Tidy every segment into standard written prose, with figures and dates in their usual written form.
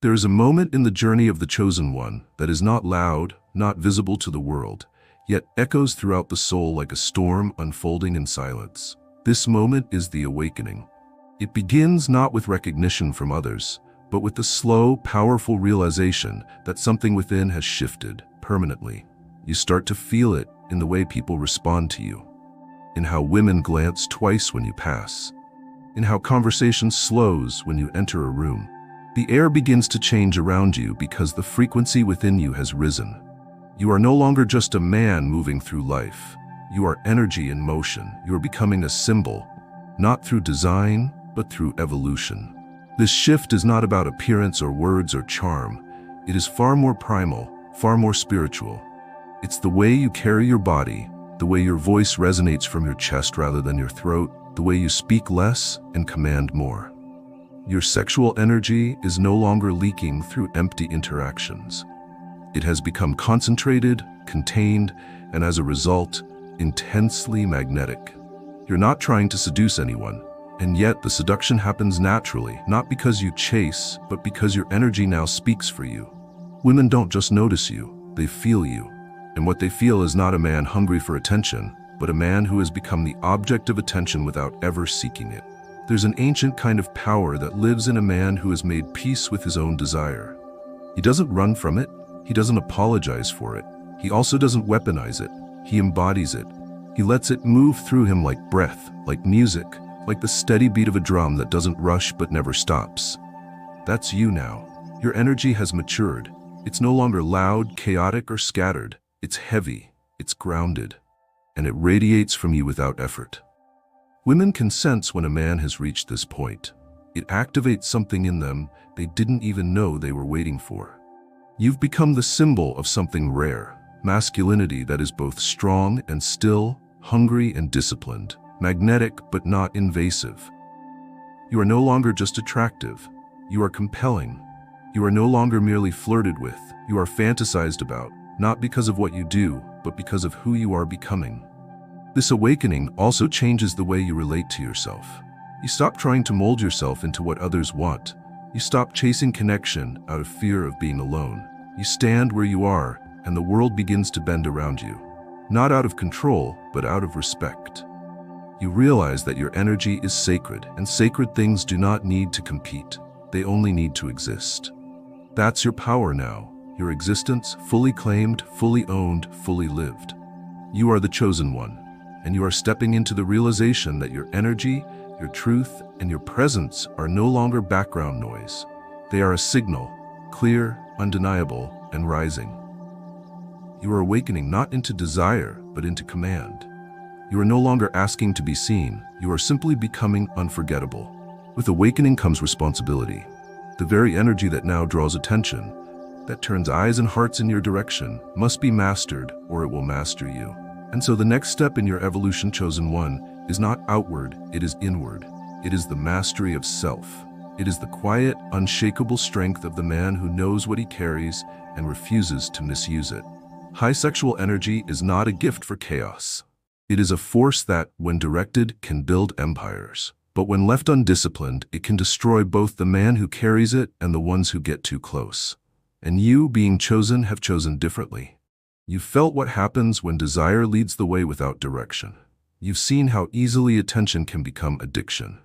There is a moment in the journey of the chosen one that is not loud, not visible to the world, yet echoes throughout the soul like a storm unfolding in silence. This moment is the awakening. It begins not with recognition from others, but with the slow, powerful realization that something within has shifted permanently. You start to feel it in the way people respond to you, in how women glance twice when you pass, in how conversation slows when you enter a room. The air begins to change around you because the frequency within you has risen. You are no longer just a man moving through life. You are energy in motion. You are becoming a symbol, not through design, but through evolution. This shift is not about appearance or words or charm. It is far more primal, far more spiritual. It's the way you carry your body, the way your voice resonates from your chest rather than your throat, the way you speak less and command more. Your sexual energy is no longer leaking through empty interactions. It has become concentrated, contained, and as a result, intensely magnetic. You're not trying to seduce anyone, and yet the seduction happens naturally, not because you chase, but because your energy now speaks for you. Women don't just notice you, they feel you. And what they feel is not a man hungry for attention, but a man who has become the object of attention without ever seeking it. There's an ancient kind of power that lives in a man who has made peace with his own desire. He doesn't run from it, he doesn't apologize for it, he also doesn't weaponize it, he embodies it. He lets it move through him like breath, like music, like the steady beat of a drum that doesn't rush but never stops. That's you now. Your energy has matured. It's no longer loud, chaotic, or scattered. It's heavy, it's grounded, and it radiates from you without effort. Women can sense when a man has reached this point. It activates something in them they didn't even know they were waiting for. You've become the symbol of something rare, masculinity that is both strong and still, hungry and disciplined, magnetic but not invasive. You are no longer just attractive, you are compelling. You are no longer merely flirted with, you are fantasized about, not because of what you do, but because of who you are becoming. This awakening also changes the way you relate to yourself. You stop trying to mold yourself into what others want. You stop chasing connection out of fear of being alone. You stand where you are, and the world begins to bend around you. Not out of control, but out of respect. You realize that your energy is sacred, and sacred things do not need to compete. They only need to exist. That's your power now. Your existence, fully claimed, fully owned, fully lived. You are the chosen one, and you are stepping into the realization that your energy, your truth, and your presence are no longer background noise. They are a signal, clear, undeniable, and rising. You are awakening not into desire, but into command. You are no longer asking to be seen, you are simply becoming unforgettable. With awakening comes responsibility. The very energy that now draws attention, that turns eyes and hearts in your direction, must be mastered or it will master you. And so the next step in your evolution, chosen one, is not outward, it is inward. It is the mastery of self. It is the quiet, unshakable strength of the man who knows what he carries and refuses to misuse it. High sexual energy is not a gift for chaos. It is a force that, when directed, can build empires. But when left undisciplined, it can destroy both the man who carries it and the ones who get too close. And you, being chosen, have chosen differently. You've felt what happens when desire leads the way without direction. You've seen how easily attention can become addiction.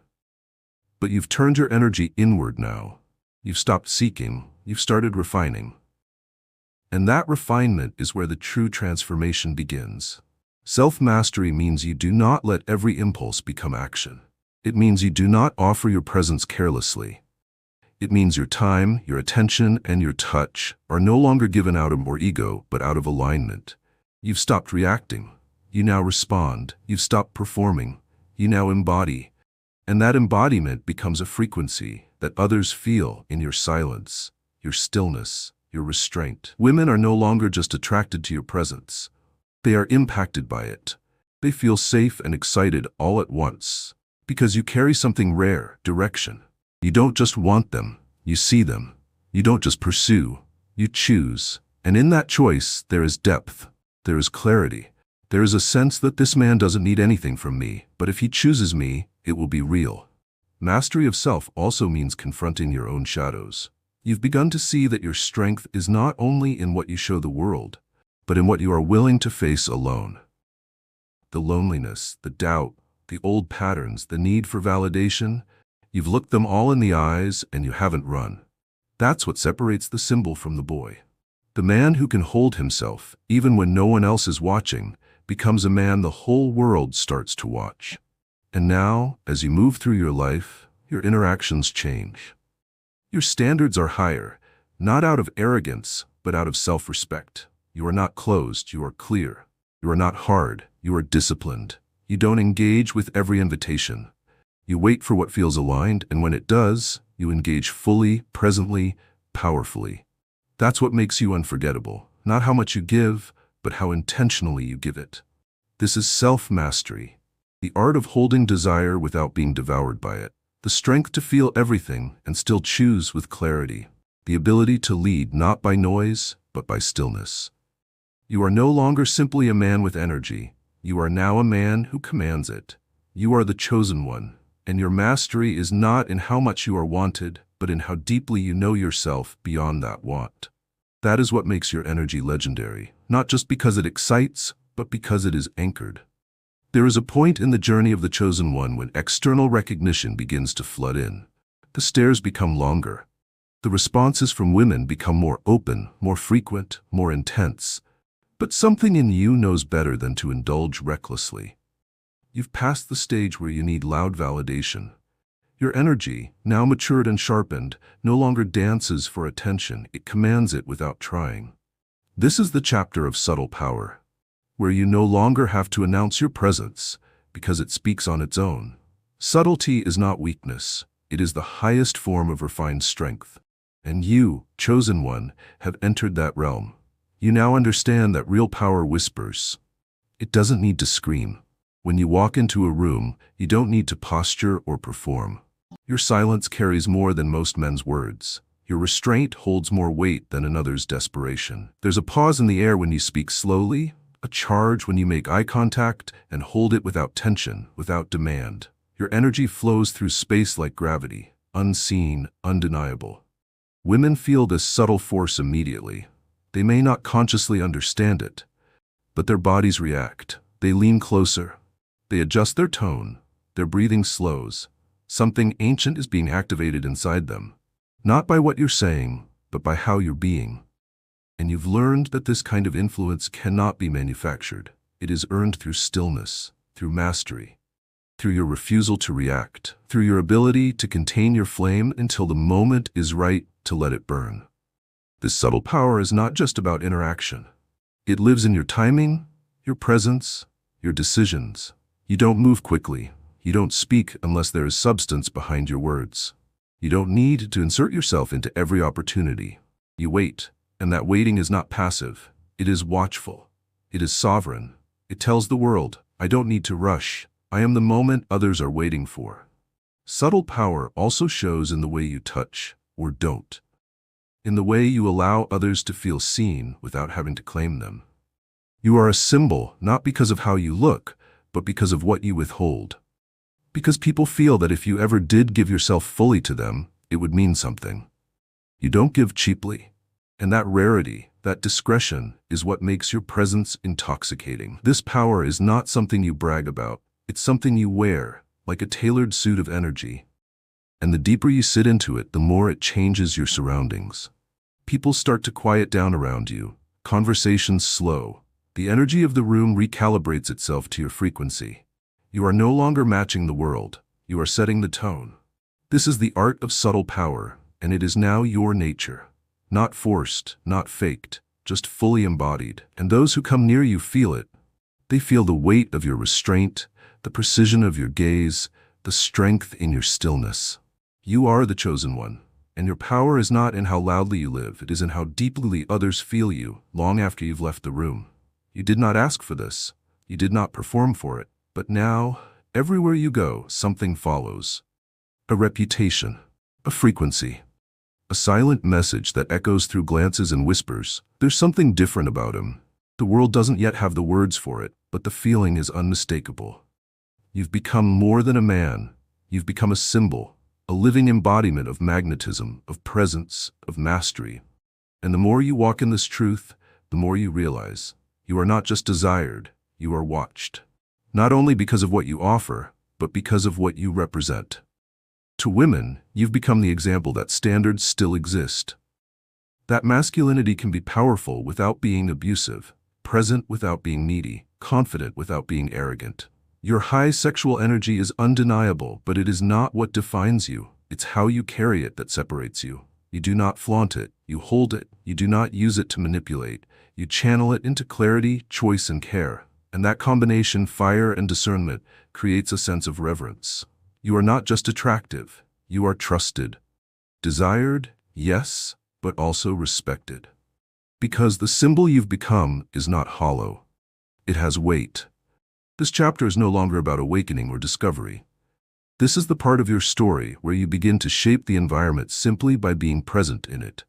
But you've turned your energy inward now. You've stopped seeking, you've started refining. And that refinement is where the true transformation begins. Self-mastery means you do not let every impulse become action. It means you do not offer your presence carelessly. It means your time, your attention, and your touch are no longer given out of more ego, but out of alignment. You've stopped reacting. You now respond. You've stopped performing. You now embody. And that embodiment becomes a frequency that others feel in your silence, your stillness, your restraint. Women are no longer just attracted to your presence. They are impacted by it. They feel safe and excited all at once. Because you carry something rare, direction. You don't just want them, you see them. You don't just pursue, you choose. And in that choice, there is depth, there is clarity. There is a sense that this man doesn't need anything from me, but if he chooses me, it will be real. Mastery of self also means confronting your own shadows. You've begun to see that your strength is not only in what you show the world, but in what you are willing to face alone. The loneliness, the doubt, the old patterns, the need for validation, you've looked them all in the eyes and you haven't run. That's what separates the symbol from the boy. The man who can hold himself, even when no one else is watching, becomes a man the whole world starts to watch. And now, as you move through your life, your interactions change. Your standards are higher, not out of arrogance, but out of self-respect. You are not closed, you are clear. You are not hard, you are disciplined. You don't engage with every invitation. You wait for what feels aligned, and when it does, you engage fully, presently, powerfully. That's what makes you unforgettable. Not how much you give, but how intentionally you give it. This is self-mastery, the art of holding desire without being devoured by it, the strength to feel everything and still choose with clarity, the ability to lead not by noise, but by stillness. You are no longer simply a man with energy. You are now a man who commands it. You are the chosen one, and your mastery is not in how much you are wanted, but in how deeply you know yourself beyond that want. That is what makes your energy legendary, not just because it excites, but because it is anchored. There is a point in the journey of the chosen one when external recognition begins to flood in. The stares become longer. The responses from women become more open, more frequent, more intense. But something in you knows better than to indulge recklessly. You've passed the stage where you need loud validation. Your energy, now matured and sharpened, no longer dances for attention, it commands it without trying. This is the chapter of subtle power, where you no longer have to announce your presence, because it speaks on its own. Subtlety is not weakness, it is the highest form of refined strength. And you, chosen one, have entered that realm. You now understand that real power whispers. It doesn't need to scream. When you walk into a room, you don't need to posture or perform. Your silence carries more than most men's words. Your restraint holds more weight than another's desperation. There's a pause in the air when you speak slowly, a charge when you make eye contact, and hold it without tension, without demand. Your energy flows through space like gravity, unseen, undeniable. Women feel this subtle force immediately. They may not consciously understand it, but their bodies react. They lean closer. They adjust their tone. Their breathing slows. Something ancient is being activated inside them. Not by what you're saying, but by how you're being. And you've learned that this kind of influence cannot be manufactured. It is earned through stillness, through mastery, through your refusal to react, through your ability to contain your flame until the moment is right to let it burn. This subtle power is not just about interaction. It lives in your timing, your presence, your decisions. You don't move quickly. You don't speak unless there is substance behind your words. You don't need to insert yourself into every opportunity. You wait, and that waiting is not passive. It is watchful. It is sovereign. It tells the world, I don't need to rush. I am the moment others are waiting for. Subtle power also shows in the way you touch, or don't. In the way you allow others to feel seen without having to claim them. You are a symbol not because of how you look, but because of what you withhold. Because people feel that if you ever did give yourself fully to them, it would mean something. You don't give cheaply. And that rarity, that discretion, is what makes your presence intoxicating. This power is not something you brag about. It's something you wear, like a tailored suit of energy. And the deeper you sit into it, the more it changes your surroundings. People start to quiet down around you. Conversations slow. The energy of the room recalibrates itself to your frequency. You are no longer matching the world. You are setting the tone. This is the art of subtle power, and it is now your nature. Not forced, not faked, just fully embodied. And those who come near you feel it. They feel the weight of your restraint, the precision of your gaze, the strength in your stillness. You are the chosen one. And your power is not in how loudly you live, it is in how deeply others feel you long after you've left the room. You did not ask for this. You did not perform for it. But now, everywhere you go, something follows. A reputation, a frequency, a silent message that echoes through glances and whispers. There's something different about him. The world doesn't yet have the words for it, but the feeling is unmistakable. You've become more than a man. You've become a symbol. a living embodiment of magnetism, of presence, of mastery. And the more you walk in this truth, the more you realize you are not just desired, you are watched. Not only because of what you offer, but because of what you represent. To women, you've become the example that standards still exist. That masculinity can be powerful without being abusive, present without being needy, confident without being arrogant. Your high sexual energy is undeniable, but it is not what defines you. It's how you carry it that separates you. You do not flaunt it, you hold it. You do not use it to manipulate. You channel it into clarity, choice, and care. And that combination, fire and discernment, creates a sense of reverence. You are not just attractive, you are trusted. Desired, yes, but also respected. Because the symbol you've become is not hollow. It has weight. This chapter is no longer about awakening or discovery. This is the part of your story where you begin to shape the environment simply by being present in it.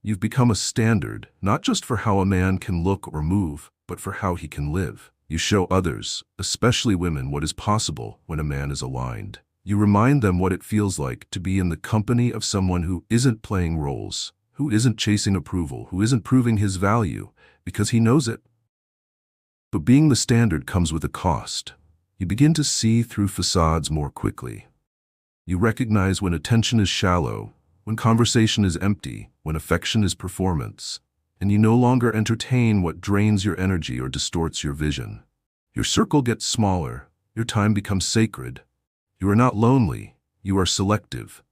You've become a standard, not just for how a man can look or move, but for how he can live. You show others, especially women, what is possible when a man is aligned. You remind them what it feels like to be in the company of someone who isn't playing roles, who isn't chasing approval, who isn't proving his value, because he knows it. But being the standard comes with a cost. You begin to see through facades more quickly. You recognize when attention is shallow, when conversation is empty, when affection is performance, and you no longer entertain what drains your energy or distorts your vision. Your circle gets smaller, your time becomes sacred. You are not lonely, you are selective,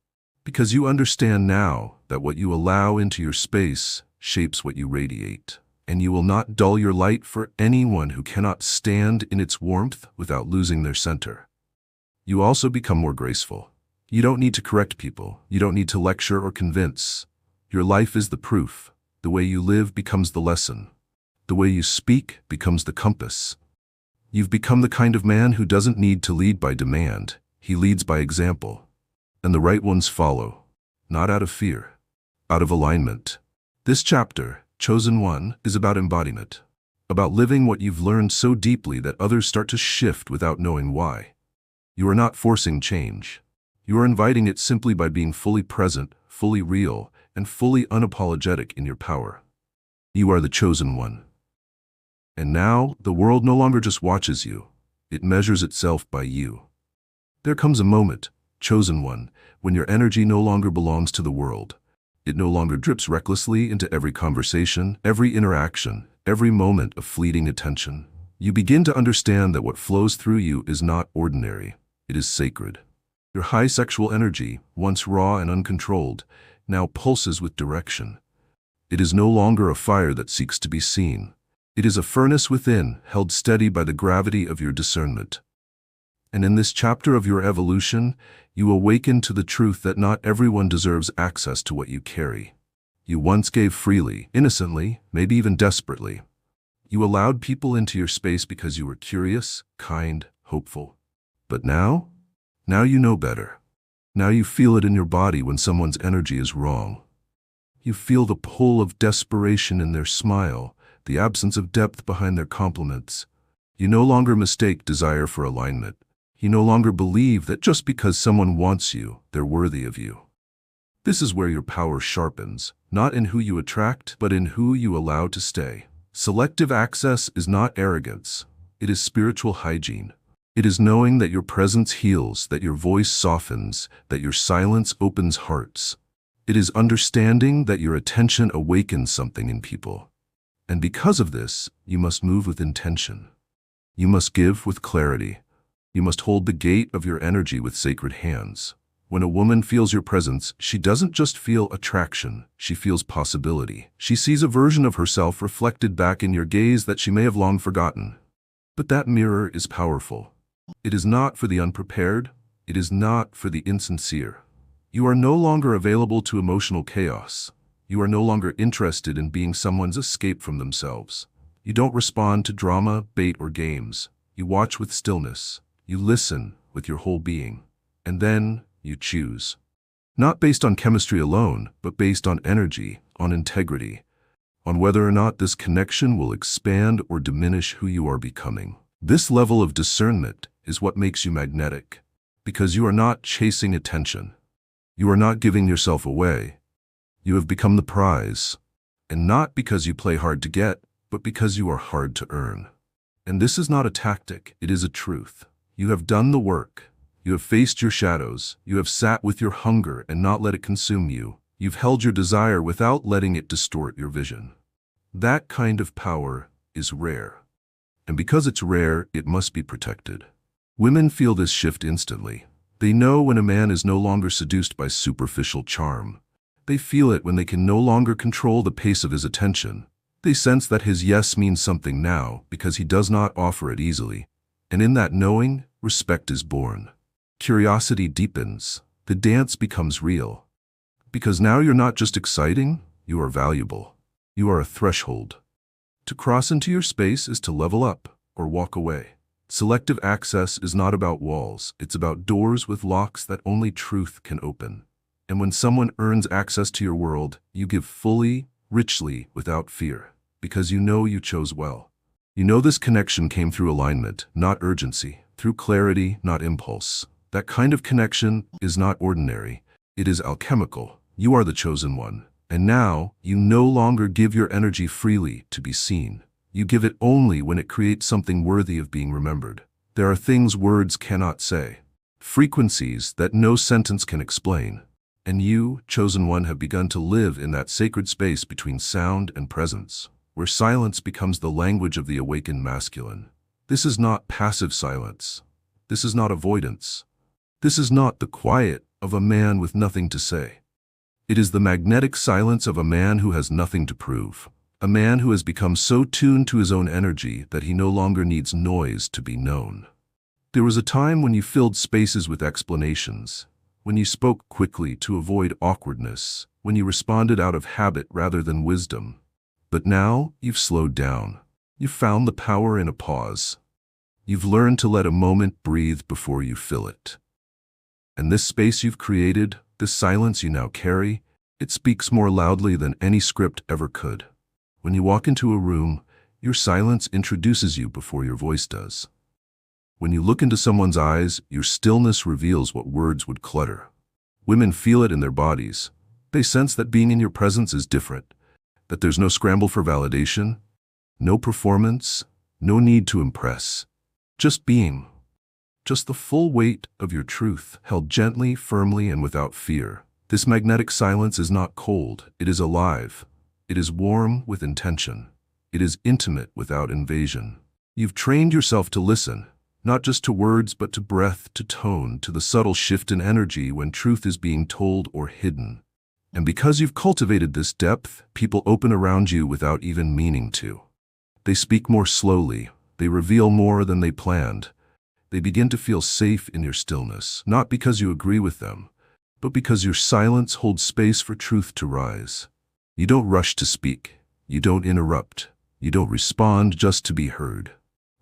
because you understand now that what you allow into your space shapes what you radiate. And you will not dull your light for anyone who cannot stand in its warmth without losing their center. You also become more graceful. You don't need to correct people. You don't need to lecture or convince. Your life is the proof. The way you live becomes the lesson. The way you speak becomes the compass. You've become the kind of man who doesn't need to lead by demand. He leads by example. And the right ones follow, not out of fear, out of alignment. This chapter, Chosen One, is about embodiment, about living what you've learned so deeply that others start to shift without knowing why. You are not forcing change. You are inviting it simply by being fully present, fully real, and fully unapologetic in your power. You are the chosen one. And now, the world no longer just watches you. It measures itself by you. There comes a moment, chosen one, when your energy no longer belongs to the world. It no longer drips recklessly into every conversation, every interaction, every moment of fleeting attention. You begin to understand that what flows through you is not ordinary. It is sacred. Your high sexual energy, once raw and uncontrolled, now pulses with direction. It is no longer a fire that seeks to be seen. It is a furnace within, held steady by the gravity of your discernment. And in this chapter of your evolution, you awaken to the truth that not everyone deserves access to what you carry. You once gave freely, innocently, maybe even desperately. You allowed people into your space because you were curious, kind, hopeful. But now you know better. Now you feel it in your body when someone's energy is wrong. You feel the pull of desperation in their smile, the absence of depth behind their compliments. You no longer mistake desire for alignment. You no longer believe that just because someone wants you, they're worthy of you. This is where your power sharpens, not in who you attract, but in who you allow to stay. Selective access is not arrogance. It is spiritual hygiene. It is knowing that your presence heals, that your voice softens, that your silence opens hearts. It is understanding that your attention awakens something in people. And because of this, you must move with intention. You must give with clarity. You must hold the gate of your energy with sacred hands. When a woman feels your presence, she doesn't just feel attraction, she feels possibility. She sees a version of herself reflected back in your gaze that she may have long forgotten. But that mirror is powerful. It is not for the unprepared. It is not for the insincere. You are no longer available to emotional chaos. You are no longer interested in being someone's escape from themselves. You don't respond to drama, bait, or games. You watch with stillness. You listen with your whole being. And then you choose. Not based on chemistry alone, but based on energy, on integrity, on whether or not this connection will expand or diminish who you are becoming. This level of discernment is what makes you magnetic, because you are not chasing attention. You are not giving yourself away. You have become the prize. And not because you play hard to get, but because you are hard to earn. And this is not a tactic, it is a truth. You have done the work. You have faced your shadows. You have sat with your hunger and not let it consume you. You've held your desire without letting it distort your vision. That kind of power is rare. And because it's rare, it must be protected. Women feel this shift instantly. They know when a man is no longer seduced by superficial charm. They feel it when they can no longer control the pace of his attention. They sense that his yes means something now because he does not offer it easily. And in that knowing, respect is born. Curiosity deepens. The dance becomes real. Because now you're not just exciting, you are valuable. You are a threshold. To cross into your space is to level up or walk away. Selective access is not about walls, it's about doors with locks that only truth can open. And when someone earns access to your world, you give fully, richly, without fear, because you know you chose well. You know this connection came through alignment, not urgency, through clarity, not impulse. That kind of connection is not ordinary, it is alchemical. You are the chosen one. And now, you no longer give your energy freely to be seen. You give it only when it creates something worthy of being remembered. There are things words cannot say, frequencies that no sentence can explain. And you, chosen one, have begun to live in that sacred space between sound and presence, where silence becomes the language of the awakened masculine. This is not passive silence. This is not avoidance. This is not the quiet of a man with nothing to say. It is the magnetic silence of a man who has nothing to prove. A man who has become so tuned to his own energy that he no longer needs noise to be known. There was a time when you filled spaces with explanations, when you spoke quickly to avoid awkwardness, when you responded out of habit rather than wisdom. But now, you've slowed down. You've found the power in a pause. You've learned to let a moment breathe before you fill it. And this space you've created, this silence you now carry, it speaks more loudly than any script ever could. When you walk into a room, your silence introduces you before your voice does. When you look into someone's eyes, your stillness reveals what words would clutter. Women feel it in their bodies. They sense that being in your presence is different, that there's no scramble for validation, no performance, no need to impress. Just being. Just the full weight of your truth, held gently, firmly, and without fear. This magnetic silence is not cold, it is alive. It is warm with intention. It is intimate without invasion. You've trained yourself to listen, not just to words but to breath, to tone, to the subtle shift in energy when truth is being told or hidden. And because you've cultivated this depth, people open around you without even meaning to. They speak more slowly. They reveal more than they planned. They begin to feel safe in your stillness, not because you agree with them, but because your silence holds space for truth to rise. You don't rush to speak. You don't interrupt. You don't respond just to be heard.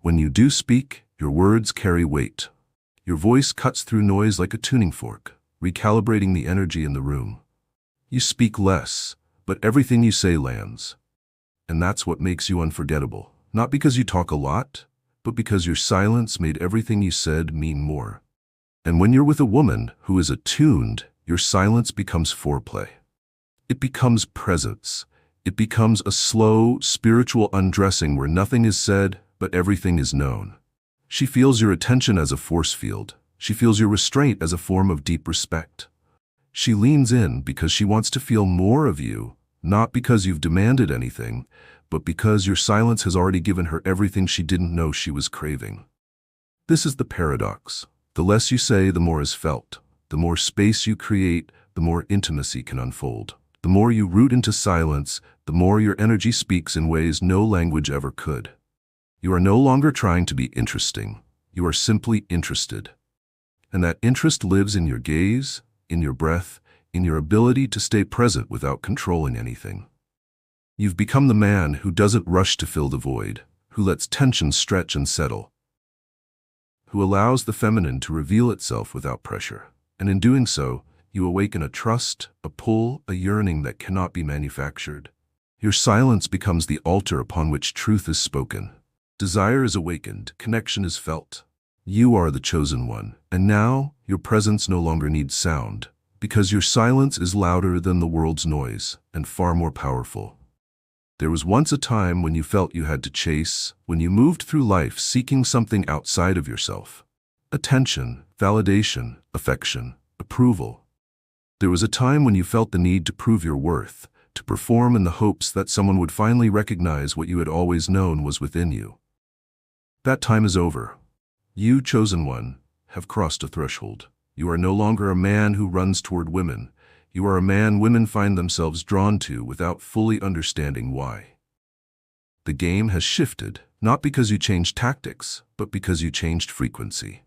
When you do speak, your words carry weight. Your voice cuts through noise like a tuning fork, recalibrating the energy in the room. You speak less, but everything you say lands. And that's what makes you unforgettable. Not because you talk a lot, but because your silence made everything you said mean more. And when you're with a woman who is attuned, your silence becomes foreplay. It becomes presence. It becomes a slow, spiritual undressing where nothing is said, but everything is known. She feels your attention as a force field. She feels your restraint as a form of deep respect. She leans in because she wants to feel more of you, not because you've demanded anything, but because your silence has already given her everything she didn't know she was craving. This is the paradox. The less you say, the more is felt. The more space you create, the more intimacy can unfold. The more you root into silence, the more your energy speaks in ways no language ever could. You are no longer trying to be interesting. You are simply interested. And that interest lives in your gaze, in your breath, in your ability to stay present without controlling anything. You've become the man who doesn't rush to fill the void, who lets tension stretch and settle, who allows the feminine to reveal itself without pressure. And in doing so, you awaken a trust, a pull, a yearning that cannot be manufactured. Your silence becomes the altar upon which truth is spoken. Desire is awakened, connection is felt. You are the chosen one, and now your presence no longer needs sound, Because your silence is louder than the world's noise and far more powerful. There was once a time when you felt you had to chase, when you moved through life seeking something outside of yourself. Attention, validation, affection, approval. There was a time when you felt the need to prove your worth, to perform in the hopes that someone would finally recognize what you had always known was within you. That time is over. You, chosen one, have crossed a threshold. You are no longer a man who runs toward women. You are a man women find themselves drawn to without fully understanding why. The game has shifted, not because you changed tactics, but because you changed frequency.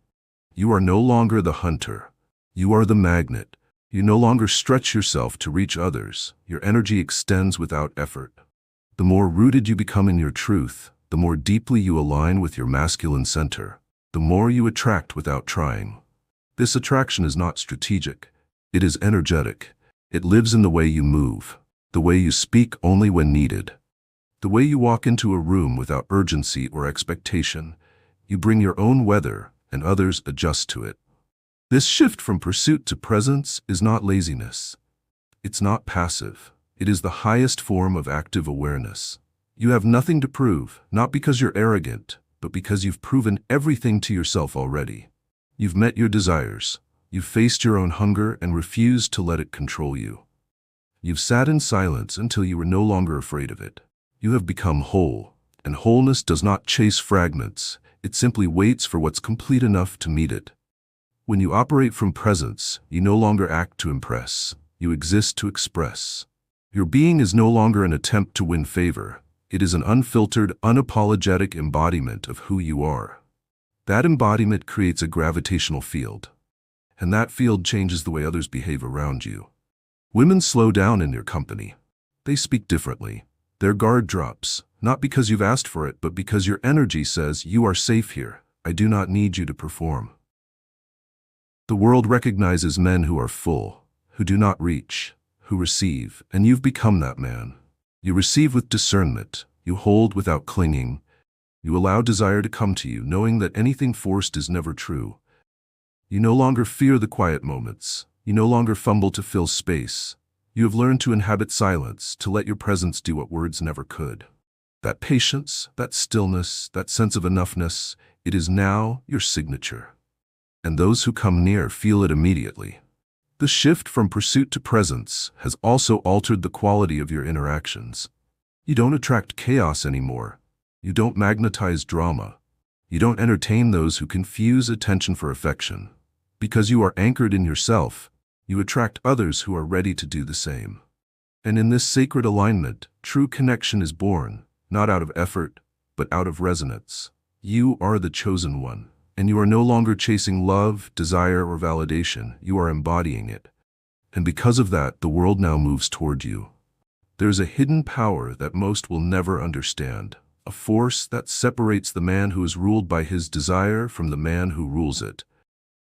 You are no longer the hunter. You are the magnet. You no longer stretch yourself to reach others. Your energy extends without effort. The more rooted you become in your truth, the more deeply you align with your masculine center, the more you attract without trying. This attraction is not strategic. It is energetic. It lives in the way you move, the way you speak only when needed, the way you walk into a room without urgency or expectation. You bring your own weather, and others adjust to it. This shift from pursuit to presence is not laziness. It's not passive. It is the highest form of active awareness. You have nothing to prove, not because you're arrogant, but because you've proven everything to yourself already. You've met your desires. You've faced your own hunger and refused to let it control you. You've sat in silence until you were no longer afraid of it. You have become whole, and wholeness does not chase fragments. It simply waits for what's complete enough to meet it. When you operate from presence, you no longer act to impress. You exist to express. Your being is no longer an attempt to win favor. It is an unfiltered, unapologetic embodiment of who you are. That embodiment creates a gravitational field, and that field changes the way others behave around you. Women slow down in your company. They speak differently. Their guard drops, not because you've asked for it, but because your energy says, "You are safe here. I do not need you to perform." The world recognizes men who are full, who do not reach, who receive, and you've become that man. You receive with discernment. You hold without clinging. You allow desire to come to you, knowing that anything forced is never true. You no longer fear the quiet moments. You no longer fumble to fill space. You have learned to inhabit silence, to let your presence do what words never could. That patience, that stillness, that sense of enoughness, it is now your signature. And those who come near feel it immediately. The shift from pursuit to presence has also altered the quality of your interactions. You don't attract chaos anymore. You don't magnetize drama. You don't entertain those who confuse attention for affection. Because you are anchored in yourself, you attract others who are ready to do the same. And in this sacred alignment, true connection is born, not out of effort, but out of resonance. You are the chosen one. And you are no longer chasing love, desire, or validation. You are embodying it. And because of that, the world now moves toward you. There's a hidden power that most will never understand, a force that separates the man who is ruled by his desire from the man who rules it.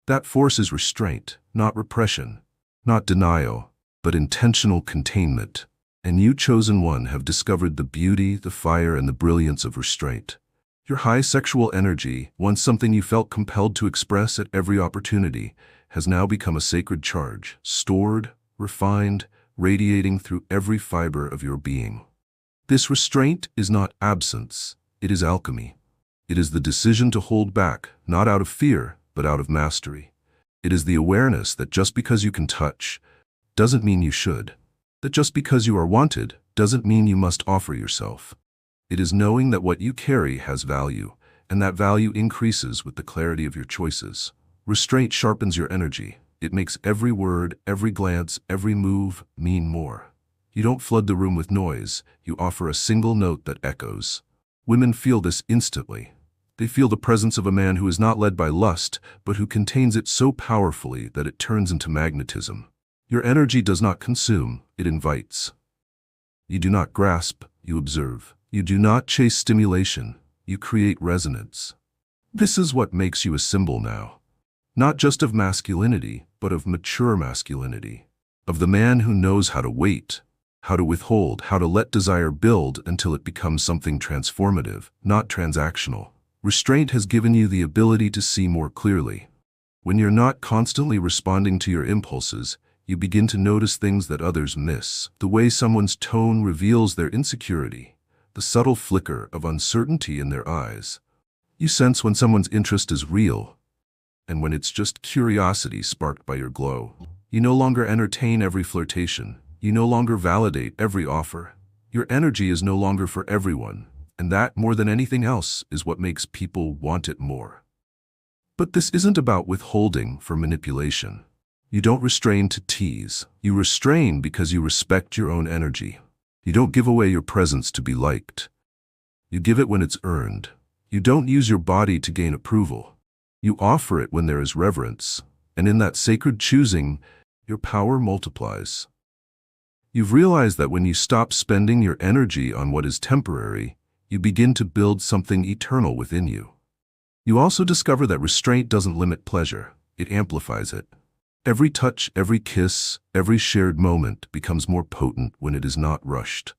That force is restraint, not repression, not denial, but intentional containment. And you, chosen one, have discovered the beauty, the fire, and the brilliance of restraint. Your high sexual energy, once something you felt compelled to express at every opportunity, has now become a sacred charge, stored, refined, radiating through every fiber of your being. This restraint is not absence, it is alchemy. It is the decision to hold back, not out of fear, but out of mastery. It is the awareness that just because you can touch, doesn't mean you should. That just because you are wanted, doesn't mean you must offer yourself. It is knowing that what you carry has value, and that value increases with the clarity of your choices. Restraint sharpens your energy. It makes every word, every glance, every move mean more. You don't flood the room with noise. You offer a single note that echoes. Women feel this instantly. They feel the presence of a man who is not led by lust, but who contains it so powerfully that it turns into magnetism. Your energy does not consume, it invites. You do not grasp, you observe. You do not chase stimulation, you create resonance. This is what makes you a symbol now. Not just of masculinity, but of mature masculinity. Of the man who knows how to wait, how to withhold, how to let desire build until it becomes something transformative, not transactional. Restraint has given you the ability to see more clearly. When you're not constantly responding to your impulses, You begin to notice things that others miss. The way someone's tone reveals their insecurity, the subtle flicker of uncertainty in their eyes. You sense when someone's interest is real, and when it's just curiosity sparked by your glow. You no longer entertain every flirtation. You no longer validate every offer. Your energy is no longer for everyone, and that, more than anything else, is what makes people want it more. But this isn't about withholding for manipulation. You don't restrain to tease. You restrain because you respect your own energy. You don't give away your presence to be liked. You give it when it's earned. You don't use your body to gain approval. You offer it when there is reverence, and in that sacred choosing, your power multiplies. You've realized that when you stop spending your energy on what is temporary, you begin to build something eternal within you. You also discover that restraint doesn't limit pleasure, it amplifies it. Every touch, every kiss, every shared moment becomes more potent when it is not rushed,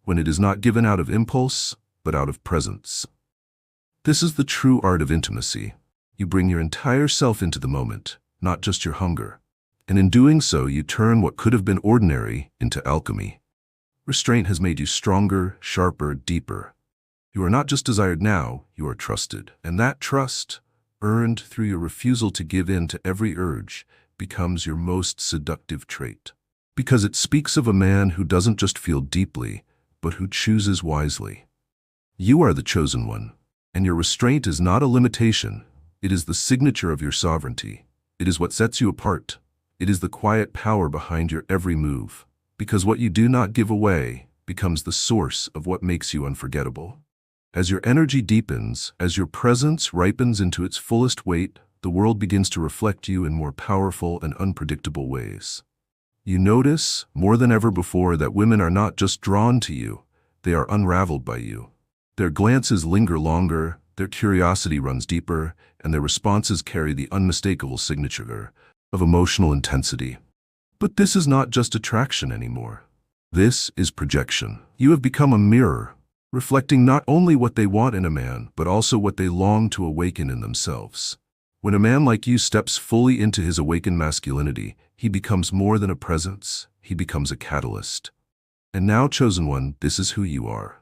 when it is not given out of impulse, but out of presence. This is the true art of intimacy. You bring your entire self into the moment, not just your hunger. And in doing so, you turn what could have been ordinary into alchemy. Restraint has made you stronger, sharper, deeper. You are not just desired now, you are trusted. And that trust, earned through your refusal to give in to every urge, becomes your most seductive trait. Because it speaks of a man who doesn't just feel deeply, but who chooses wisely. You are the chosen one, and your restraint is not a limitation. It is the signature of your sovereignty. It is what sets you apart. It is the quiet power behind your every move. Because what you do not give away becomes the source of what makes you unforgettable. As your energy deepens, as your presence ripens into its fullest weight, the world begins to reflect you in more powerful and unpredictable ways. You notice, more than ever before, that women are not just drawn to you, they are unraveled by you. Their glances linger longer, their curiosity runs deeper, and their responses carry the unmistakable signature of emotional intensity. But this is not just attraction anymore. This is projection. You have become a mirror, reflecting not only what they want in a man, but also what they long to awaken in themselves. When a man like you steps fully into his awakened masculinity, he becomes more than a presence, he becomes a catalyst. And now, chosen one, this is who you are.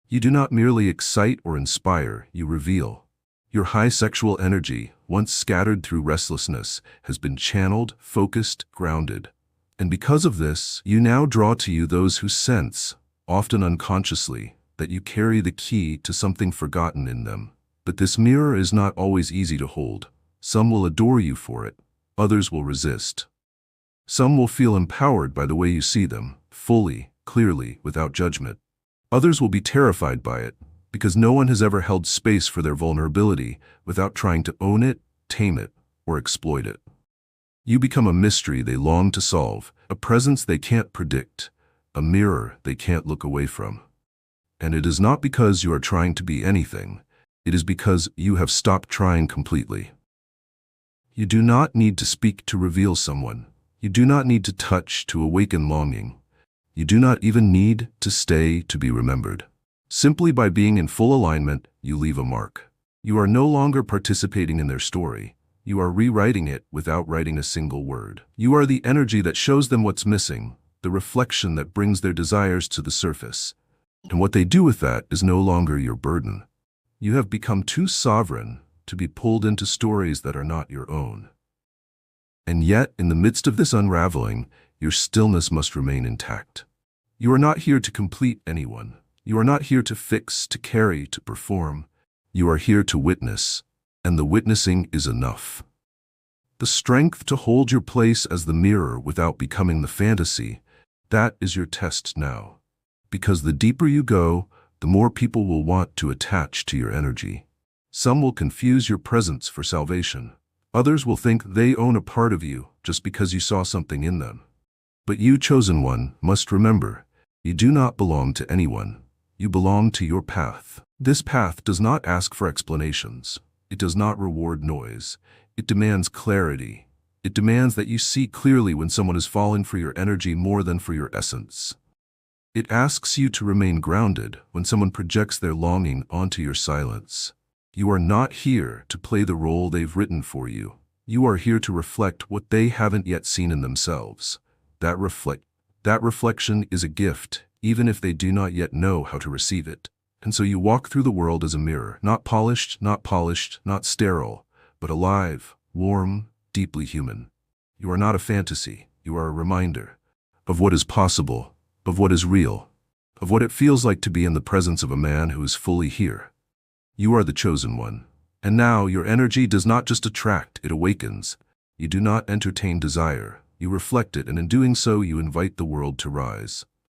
You do not merely excite or inspire, you reveal. Your high sexual energy, once scattered through restlessness, has been channeled, focused, grounded. And because of this, you now draw to you those who sense, often unconsciously, that you carry the key to something forgotten in them. But this mirror is not always easy to hold. Some will adore you for it, others will resist. Some will feel empowered by the way you see them, fully, clearly, without judgment. Others will be terrified by it, because no one has ever held space for their vulnerability without trying to own it, tame it, or exploit it. You become a mystery they long to solve, a presence they can't predict, a mirror they can't look away from. And it is not because you are trying to be anything, it is because you have stopped trying completely. You do not need to speak to reveal someone. You do not need to touch to awaken longing. You do not even need to stay to be remembered. Simply by being in full alignment, you leave a mark. You are no longer participating in their story. You are rewriting it without writing a single word. You are the energy that shows them what's missing, the reflection that brings their desires to the surface. And what they do with that is no longer your burden. You have become too sovereign to be pulled into stories that are not your own. And yet, in the midst of this unraveling, your stillness must remain intact. You are not here to complete anyone. You are not here to fix, to carry, to perform. You are here to witness, and the witnessing is enough. The strength to hold your place as the mirror without becoming the fantasy, that is your test now. Because the deeper you go, the more people will want to attach to your energy. Some will confuse your presence for salvation. Others will think they own a part of you just because you saw something in them. But you, chosen one, must remember, you do not belong to anyone. You belong to your path. This path does not ask for explanations. It does not reward noise. It demands clarity. It demands that you see clearly when someone is falling for your energy more than for your essence. It asks you to remain grounded when someone projects their longing onto your silence. You are not here to play the role they've written for you. You are here to reflect what they haven't yet seen in themselves. That reflection is a gift, even if they do not yet know how to receive it. And so you walk through the world as a mirror, not polished, not sterile, but alive, warm, deeply human. You are not a fantasy. You are a reminder of what is possible, of what is real, of what it feels like to be in the presence of a man who is fully here. You are the chosen one. And now your energy does not just attract, it awakens. You do not entertain desire. You reflect it, and in doing so you invite the world to rise.